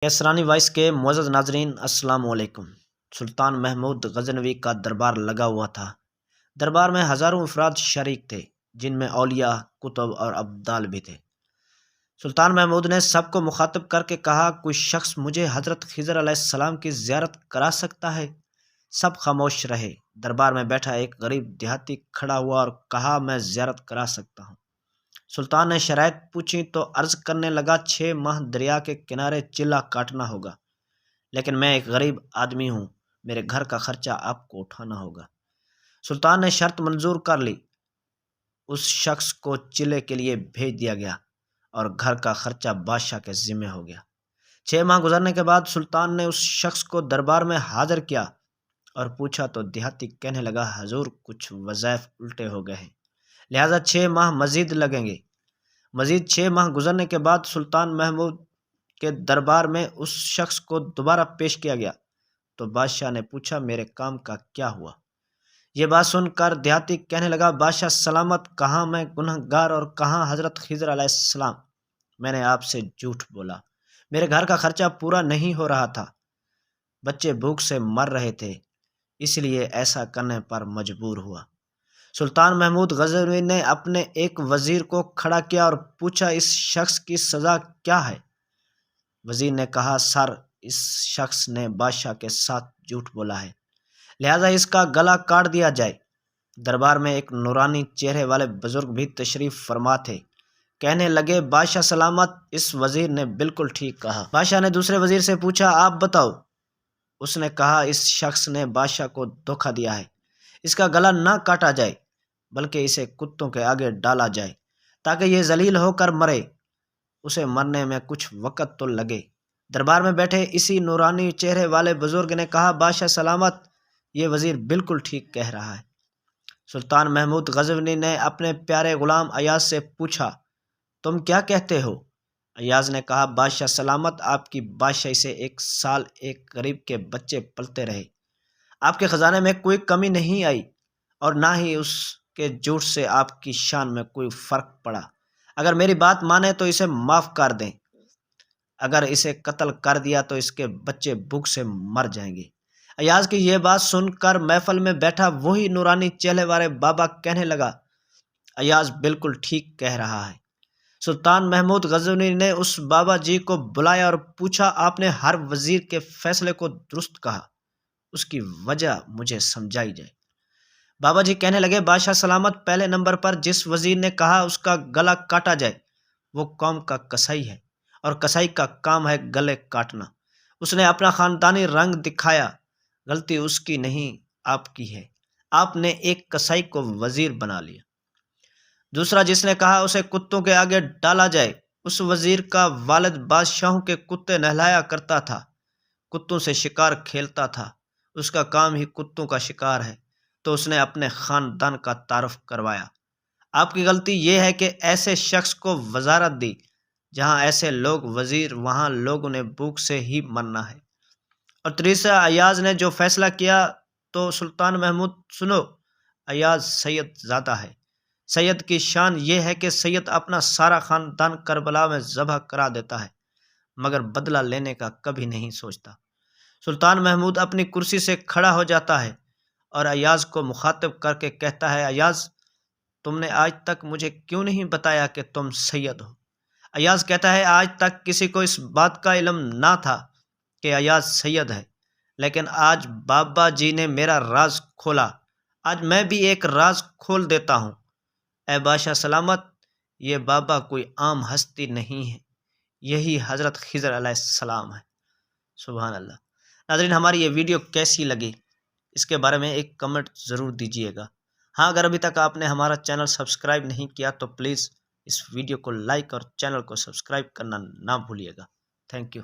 کیسرانی voice کے معزز ناظرین السلام علیکم۔ سلطان محمود غزنوی کا دربار لگا ہوا تھا۔ دربار میں ہزاروں افراد شریک تھے، جن میں اولیاء، کتب اور ابدال بھی تھے۔ سلطان محمود نے سب کو مخاطب کر کے کہا، کوئی شخص مجھے حضرت خضر علیہ السلام کی زیارت کرا سکتا ہے؟ سب خاموش رہے۔ دربار میں بیٹھا ایک غریب دیہاتی کھڑا ہوا اور کہا، میں زیارت کرا سکتا ہوں۔ سلطان نے شرائط پوچھی تو عرض کرنے لگا، 6 ماہ دریا کے کنارے چلہ کاٹنا ہوگا، لیکن میں ایک غریب آدمی ہوں، میرے گھر کا خرچہ آپ کو اٹھانا ہوگا۔ سلطان نے شرط منظور کر لی۔ اس شخص کو چلے کے لیے بھیج دیا گیا اور گھر کا خرچہ بادشاہ کے ذمہ ہو گیا۔ 6 ماہ گزرنے کے بعد سلطان نے اس شخص کو دربار میں حاضر کیا اور پوچھا تو دیہاتی کہنے لگا، حضور کچھ وظائف الٹے ہو گئے ہیں، لہذا 6 ماہ مزید لگیں گے۔ مزید 6 ماہ گزرنے کے بعد سلطان محمود کے دربار میں اس شخص کو دوبارہ پیش کیا گیا تو بادشاہ نے پوچھا، میرے کام کا کیا ہوا؟ یہ بات سن کر دیہاتی کہنے لگا، بادشاہ سلامت، کہاں میں گنہگار اور کہاں حضرت خضر علیہ السلام؟ میں نے آپ سے جھوٹ بولا، میرے گھر کا خرچہ پورا نہیں ہو رہا تھا، بچے بھوک سے مر رہے تھے، اس لیے ایسا کرنے پر مجبور ہوا۔ سلطان محمود غزنوی نے اپنے ایک وزیر کو کھڑا کیا اور پوچھا، اس شخص کی سزا کیا ہے؟ وزیر نے کہا، سر، اس شخص نے بادشاہ کے ساتھ جھوٹ بولا ہے، لہذا اس کا گلا کاٹ دیا جائے۔ دربار میں ایک نورانی چہرے والے بزرگ بھی تشریف فرما تھے۔ کہنے لگے، بادشاہ سلامت، اس وزیر نے بالکل ٹھیک کہا۔ بادشاہ نے دوسرے وزیر سے پوچھا، آپ بتاؤ۔ اس نے کہا، اس شخص نے بادشاہ کو دھوکہ دیا ہے، اس کا گلا نہ کاٹا جائے بلکہ اسے کتوں کے آگے ڈالا جائے تاکہ یہ ذلیل ہو کر مرے، اسے مرنے میں کچھ وقت تو لگے۔ دربار میں بیٹھے اسی نورانی چہرے والے بزرگ نے کہا، بادشاہ سلامت، یہ وزیر بالکل ٹھیک کہہ رہا ہے۔ سلطان محمود غزنوی نے اپنے پیارے غلام ایاز سے پوچھا، تم کیا کہتے ہو؟ ایاز نے کہا، بادشاہ سلامت، آپ کی بادشاہی سے 1 سال ایک غریب کے بچے پلتے رہے، آپ کے خزانے میں کوئی کمی نہیں آئی اور نہ ہی اس کے جھوٹ سے آپ کی شان میں کوئی فرق پڑا۔ اگر میری بات مانے تو اسے معاف کر دیں، اگر اسے قتل کر دیا تو اس کے بچے بھوک سے مر جائیں گے۔ ایاز کی یہ بات سن کر محفل میں بیٹھا وہی نورانی چہرے والے بابا کہنے لگا، ایاز بالکل ٹھیک کہہ رہا ہے۔ سلطان محمود غزنوی نے اس بابا جی کو بلایا اور پوچھا، آپ نے ہر وزیر کے فیصلے کو درست کہا، اس کی وجہ مجھے سمجھائی جائے۔ بابا جی کہنے لگے، بادشاہ سلامت، پہلے نمبر پر جس وزیر نے کہا اس کا گلا کاٹا جائے وہ قوم کا کسائی ہے، اور کسائی کا کام ہے گلے کاٹنا۔ اس نے اپنا خاندانی رنگ دکھایا، غلطی اس کی نہیں آپ کی ہے، آپ نے ایک کسائی کو وزیر بنا لیا۔ دوسرا جس نے کہا اسے کتوں کے آگے ڈالا جائے، اس وزیر کا والد بادشاہوں کے کتے نہلایا کرتا تھا، کتوں سے شکار کھیلتا تھا، اس کا کام ہی کتوں کا شکار ہے، تو اس نے اپنے خاندان کا تعارف کروایا۔ آپ کی غلطی یہ ہے کہ ایسے شخص کو وزارت دی، جہاں ایسے لوگ وزیر، وہاں لوگوں نے بھوک سے ہی مرنا ہے۔ اور تیسرا ایاز نے جو فیصلہ کیا تو سلطان محمود سنو، ایاز سید زادہ ہے، سید کی شان یہ ہے کہ سید اپنا سارا خاندان کربلا میں ذبح کرا دیتا ہے مگر بدلہ لینے کا کبھی نہیں سوچتا۔ سلطان محمود اپنی کرسی سے کھڑا ہو جاتا ہے اور ایاز کو مخاطب کر کے کہتا ہے، ایاز، تم نے آج تک مجھے کیوں نہیں بتایا کہ تم سید ہو؟ ایاز کہتا ہے، آج تک کسی کو اس بات کا علم نہ تھا کہ ایاز سید ہے، لیکن آج بابا جی نے میرا راز کھولا، آج میں بھی ایک راز کھول دیتا ہوں۔ اے بادشاہ سلامت، یہ بابا کوئی عام ہستی نہیں ہے، یہی حضرت خضر علیہ السلام ہے۔ سبحان اللہ۔ ناظرین، ہماری یہ ویڈیو کیسی لگی اس کے بارے میں ایک کمنٹ ضرور دیجیے گا۔ ہاں، اگر ابھی تک آپ نے ہمارا چینل سبسکرائب نہیں کیا تو پلیز اس ویڈیو کو لائک اور چینل کو سبسکرائب کرنا نہ بھولیے گا۔ Thank you.